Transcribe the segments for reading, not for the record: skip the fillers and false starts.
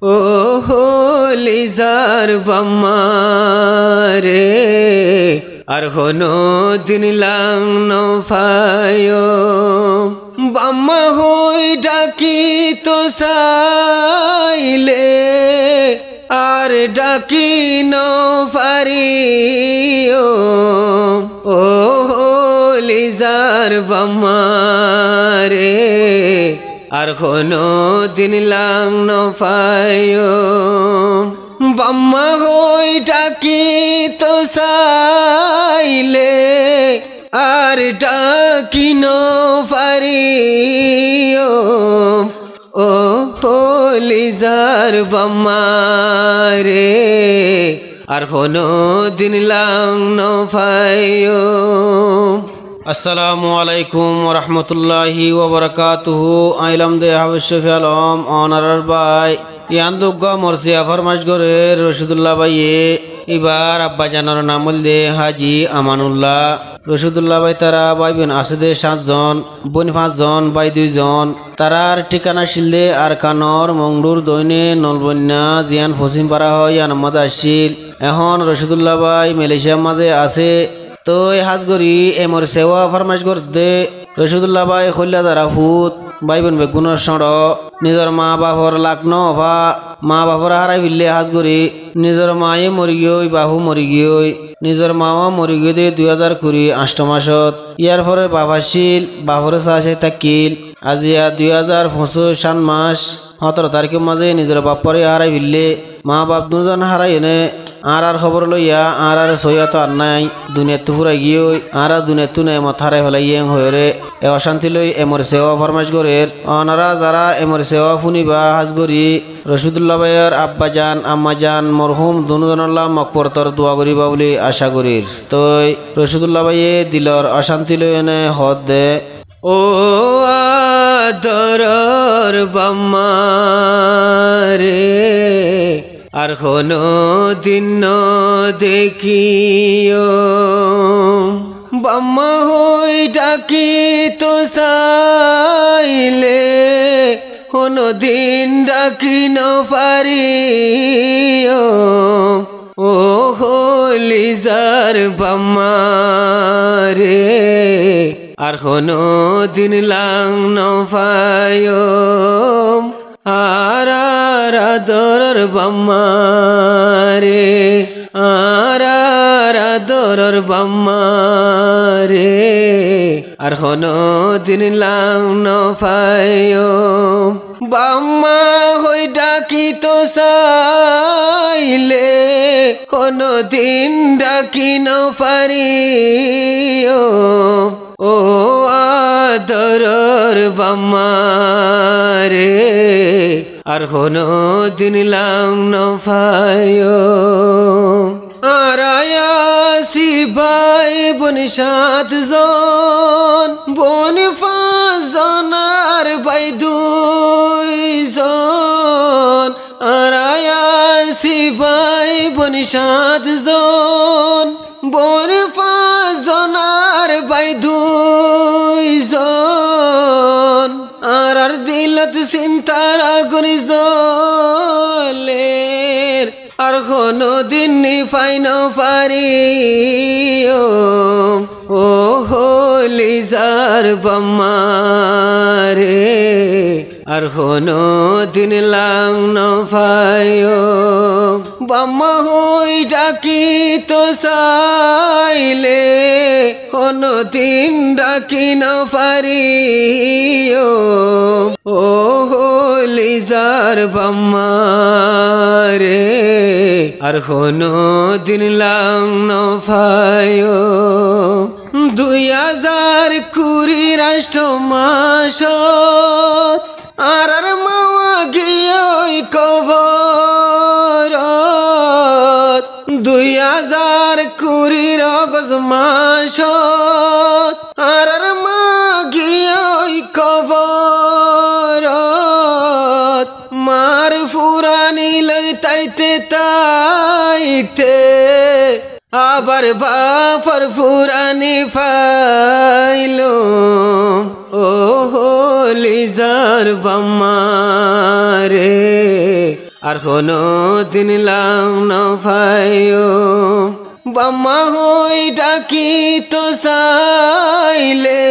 ও লিজার বাম্মা রে আর হনো দিন লাং নফায়ো বাম্মা হই ডাকি তো সাইলে আর ডাকি নফারিও ও লিজার বাম্মা রে আর কোনো দিন লাং নফায়ো বাম্মা হই ডাকি তো সাইলে আর ডাকি নফারিও ও লিজার বাম্মা রে আর কোনো দিন লাং নফায়ো। আসসালামু আলাইকুম ওয়া রাহমাতুল্লাহি ওয়া বারাকাতুহু। আইলাম দে হাবিব আলম অনারার ভাই ইয়ান্দুগা মরসিয়া ফরমাশ করে রশিদুল্লাহ ভাইয়ে এবার আব্বা জানার নাম দে হাজি আমানুল্লাহ রশিদুল্লাহ ভাই তারা ভাই বোন আছে দে 7 জন, বোন 5 জন, ভাই 2 জন। তারার ঠিকানা শিলদে আর কানর মংডুর দৈনে নলবন্যা জিয়ান ফসিম পারা হয় আনামদ আসিল। এখন রশিদুল্লাহ ভাই মালয়েশিয়ার মাঝে আছে। তো হাজগরি এমর সেবা ফরমাইশ করতে রশিদুল্লাহ ভাই খল্লা দ্বারা ফুত ভাই বোন বেগুনের সড় নিজের মা বাপর লাগ্ন অভা মা বাপর হারাই ফিরলে হাজগরি নিজের মায়ে মরি গিয়ে বাহু মরি গিয়ে নিজের মাও মরি গিয়ে দিয়ে 2020 8 মাসত। ইয়ার পরে বাবাশিল বাপরে চাষে থাকিল আজিয়া 2025 7 মাস 17 তারিখের মাঝে নিজের বাপরে হারাই ফিরলে মা বাপ দুজন হারাই এনে আর খবর লইয়া আর সইয়া তো আর নাই দুনিয়া তো ফুরাই গিয়ে আর দুনিয়া তু নাই মাথারে ফেলাই হয়ে এ অশান্তি লই এমর সেবা ফরমাইশ করে অনারা যারা এমর সেবা ফুনিবা হাজগরি রশিদুল্লাহ ভাইয়ের আব্বা জান আম্মা জান মরহুম দুজনল্লাহ মকবরতর দোয়া করিবা বলে আশা করির। তো রশিদুল্লাহ ভাইয়ে দিলর অশান্তি লই এনে হদ দে ও আদরর বাম্মা রে আর কোনো দিন দেখিও বাম্মা হই ডাকি তো সাইলে কোনো দিন ডাকি নপারিও ও লিজার বাম্মা রে আর কোনো দিন লাং নফায়ো আর আদরর বাম্মা রে আর আদরর বাম্মা রে আর কোনো দিন লাং নফায়ো বাম্মা হই ডাকি তো সাইলে কোনো দিন ডাকি নপারিও ও আদরর বাম্মা রে আর কোনো দিন লাং নফায়ো আর আয়াসি ভাই বোন 7 জন, বোন 5 জন আর ভাই 2 জন। আর আয়াসি ভাই বোন 7 জন, বোন 5 জন আর ভাই 2 জন। আর দিলত চিন্তার আগুন জ্বলের আর কোনো দিন নিফাই নপারিও ও লিজার বাম্মা রে আর কোনো দিন লাং নফায়ো বাম্মা হই ডাকি তো সাইলে কোনো দিন ডাকি নপারিও ও লিজার বাম্মা রে আর কোনো দিন লাং নফায়ো 2020 রাষ্ট্র মাস আর মাওয়া গিয়ে কবর 2020 অগস্ট মাস আর মা গিয়ে কবর মার ফুরানি লই তাইতে তাইতে আবার বাপর ফুরানি ফাইলো ও লিজার বাম্মা রে আর কোনো দিন লাং নফায়ো বাম্মা হই ডাকি তো চাইলে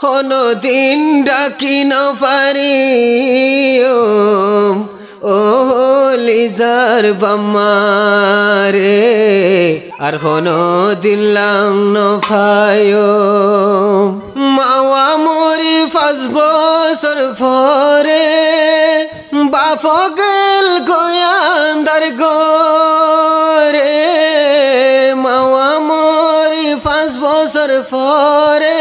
কোনো দিন ডাকি নপারিও ও লিজার বাম্মা রে আর কোনো দিন লাং নফায়ো মাওয়া মরি 5 বছর পরে বাপ গেল গোয়ান্দার গোরে মাওয়া মরি 5 বছর পরে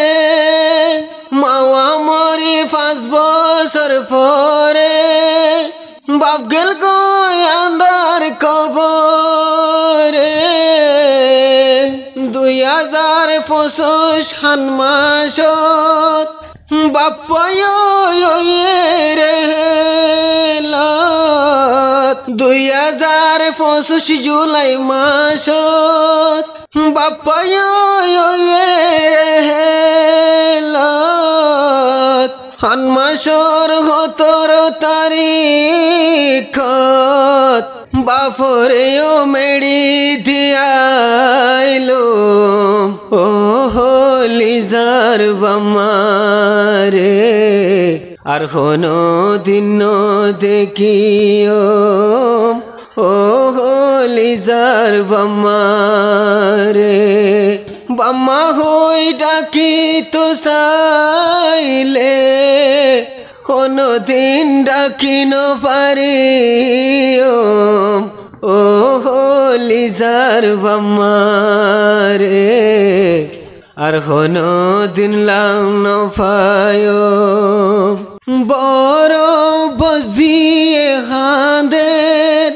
মাওয়া মরি 5 বছর পরে বাপ গেল গোয়ান্দার কবরে 2025 সান মাসত বাপ্পায় রে 2025 জুলাই মাসত বাপ্পায় সান মাসর 17 তারিখত বাপরেও মেড়ি দিয়াইলো ও লিজার বাম্মা রে আর কোনো দিন দেখিও ও লিজার বাম্মা রে বাম্মা হই ডাকি তো চাইলে কোনো দিন ডাকি নপারিও ও লিজার বাম্মা রে আর কোনো দিন লাং নফায়ো বড় বজিয়ে হাঁদের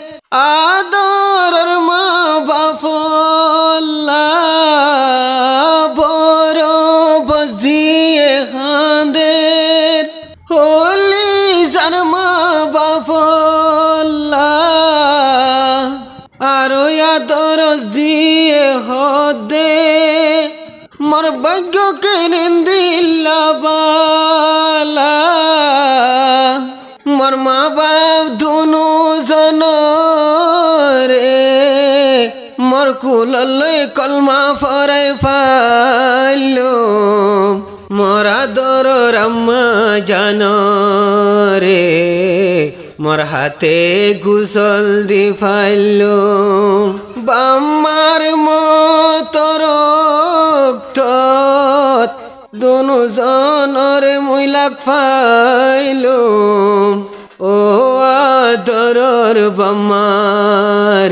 আদরের মা বাপল্লা বড় বজিয়ে হাঁদের হলি যার মা বাপল্লা আরো আদর জিয়ে হদে মোর ভাগ্যকে নিন্দিল্লা বালা মোর মা বাপ দুনু জন রে মোর কুললৈ কলমা ফরাই পাইলো মোর আদর আম্মা জান রে মোর হাতে গুসল দি ফাইলো বাম্মার মতর দুনু জনরে মুইলাক ফাইলো ও আদরর বাম্মা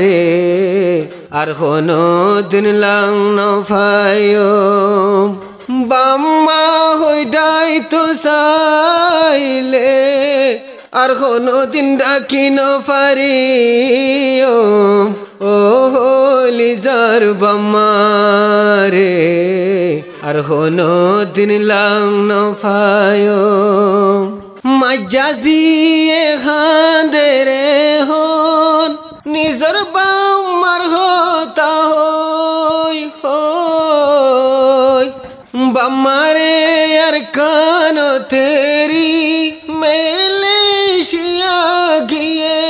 রে আর কোনো দিন লাং নফায়ো বাম্মা হই ডাই তো চাইলে আর কোনো দিন ডাকি নপারিও ও লিজার বাম্মা রে আর কোনো দিন লাং নফায়ো মাজ্জাজিয়ে হাঁদে রে হন নিজর বাম্মার হতা হই হই বাম্মা রে আর কান তেরি মেলেশিয়া গিয়ে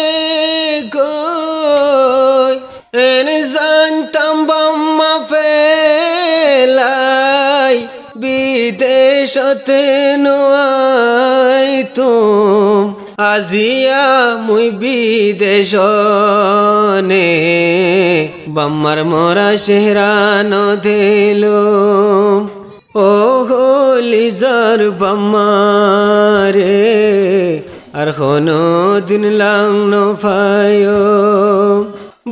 গই এন জানতাম বাম্মা পেলাই বিদেশতে নোয়াই তুম আজিয়া মুই বিদেশনে বাম্মার মোরা শেহরান দিলো ও লিজার বাম্মা রে আর কোনো দিন লাং নফায়ো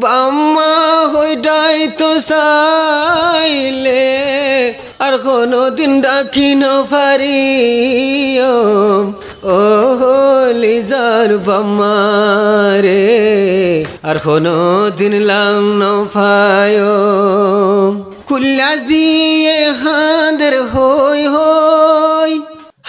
বাম্মা হই ডাই তো চাইলে আর কোনো দিন ডাকি নপারিও ও লিজার বাম্মা রে আর কোনো দিন লাং নফায়ো কুল্লাজিয়ে হাঁদের হই হই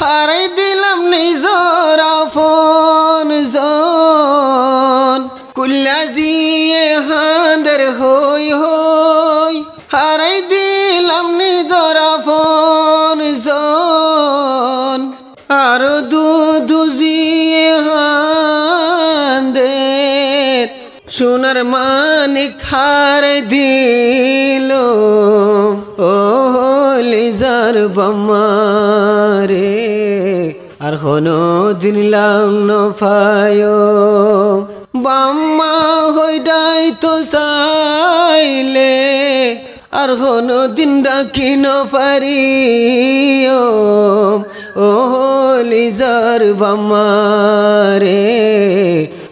হারাই দিলাম নিজর আপন জন কুল্লাজিয়ে হাঁদের হই হই হারাই দিলাম নিজর আপন জন আর দুজিয়ে হাঁদে সোনার মানিক হার দিল ও লিজার বাম্মারে আর কোনো দিন লাংন ফায়ো বাম্মা হইডাই তো চাইলে আর কোনো দিন ডাকিন পারিও ও লিজার বাম্মারে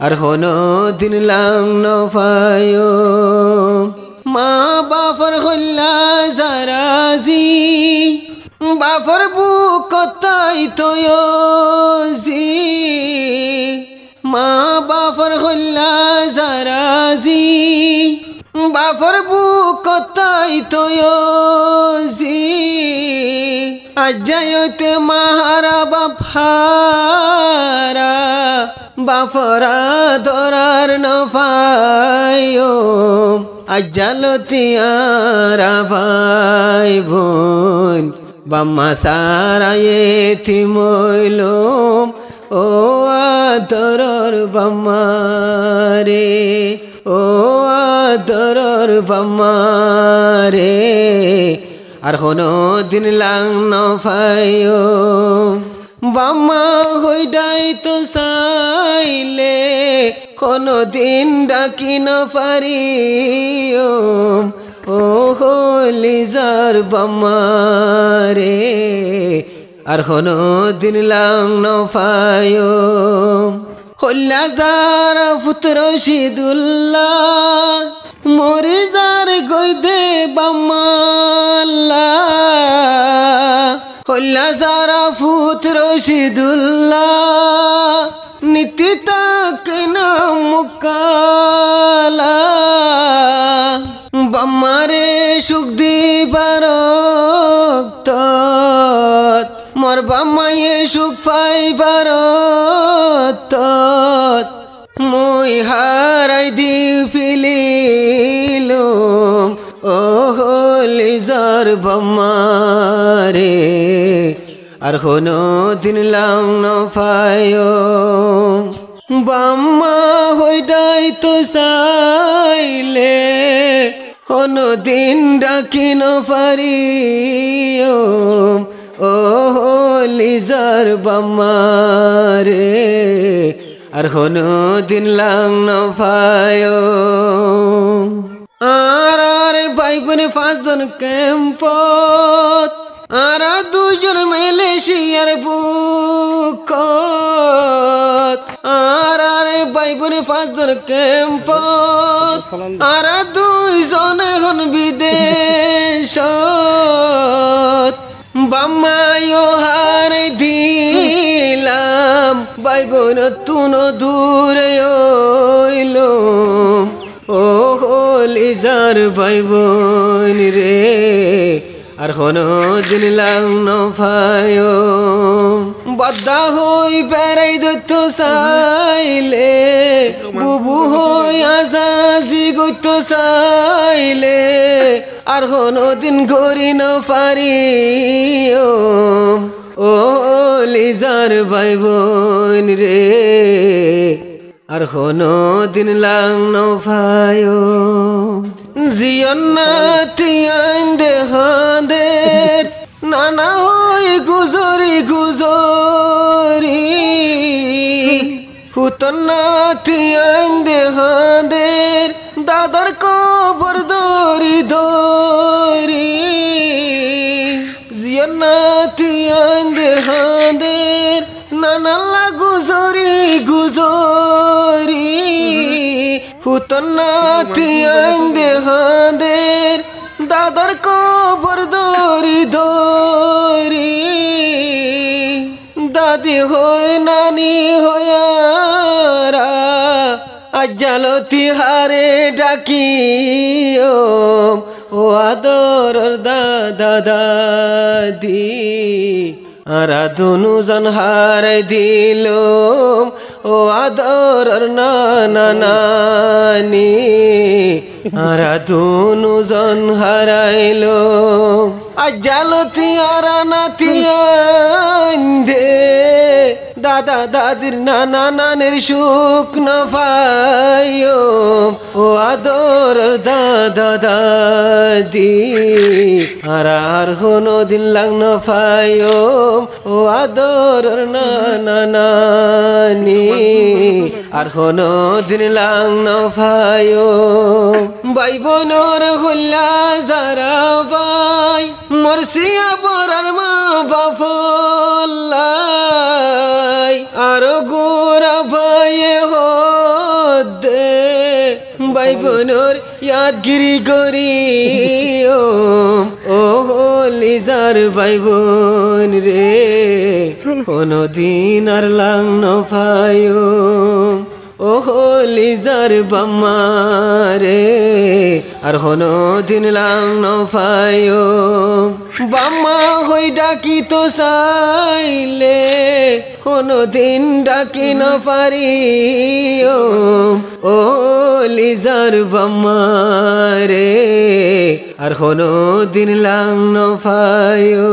আর কোনো দিন লাংন ফায়ো মা বাপর হল্লা জারাজি বাপর বুক কতাই তোয়জি মা বাপর হল্লা জারাজি বাপর বুক কতাই তোয়জি আজায়তে মাহারা বাফারা বাফরা ধরার নফায়ো আজালতিয়ারা ভাই বোন বাম্মা সারায়ে থিমইলম ও আদরর বাম্মারে ও আদরর বাম্মারে আর কোনো দিন লাংন ফায়ো বাম্মা হইডাই তো চাইলে কোনো দিন ডাকিন পারিও ও লিজার বাম্মারে আর কোনো দিন লাংন ফায়ো হল্লা যারা পুত্র শীদুল্লাহ মরে যার গইদে বাম্মাল্লা হল্লা যারা পুত্র শীদুল্লাহ নীতি তাক নাম মুকালা বাম্মারে সুখ দিবার মোর বাম্মায়ে সুখ পাইবার মই হারাই দি ফিলিলুম ও লিজার বাম্মারে আর কোনো দিন লাংন ফায়ো বাম্মা হইডাই তো চাইলে কোনো দিন ডাকিন পারিও ও লিজার বাম্মারে আর কোনো দিন লাংন ফায়ো আর ভাইবোনে 5 জন ক্যাম্পত আর 2 জন মালয়েশিয়ার বুকত আর ভাইবোনে 5 জন ক্যাম্পত আর 2 জন এখন বিদেশত বাম্মায়ো হার দিলাম ভাইবোন তুন দূরে হইলম ও লিজার ভাইবোন রে আর কোনো দিন লাংন ফায়ো বদ্দা হই বেড়াই দত্ত চাইলে বুবু হই আজাজি গত্ত চাইলে আর কোনো দিন ঘুরি ন পারিও ও লিজার ভাইবোন রে আর কোনো দিন লাংন ফায়ো জিয়ন্নাতি আইন্দে হাঁদের নানা হই গুজরি গুজরি ফুতন্নাতি আইন্দে হাঁদের দাদার কবর দরি দরি জিয়ন্নাতি আইন্দে হাঁদের নানাল্লা গুজরি গুজরি ফুতন্নাতি আইন্দে হাঁদের দাদার কবর দরি দরি দাদি হই নানি হয়ারা আজালতি হারে ডাকিও ও আদরর দাদা দাদি আরা দুনু জন হারাই দিলুম ও আদরর নানা নানি আরা দুনু জন হারাইলুম আজালতি আরা নাতি আইন্দে দাদা দাদির নানা নানির সুখ না পাইও ও আদর দাদা দাদি আর কোনো দিন লাগন ফায়ো ও আদর নানা নানি আর কোনো দিন লাগন ফায়ো ভাই বোনর হল্লা যারা ভাই মরসিয়া পরার মা বাপলাই আর গোরা ভাই হদে ভাই বোনর ইয়াদগিরি করি ও লিজার ভাই বোন রে কোনো দিন আর লাগন ফায়ো ও লিজার বাম্মা রে আর হনো দিন লাগন ফায়ো বাম্মা হই ডাকি তো চাইলে কোনো দিন ডাকি ন পারি ও লিজার বাম্মা রে আর হনো দিন লাগন ফায়ো।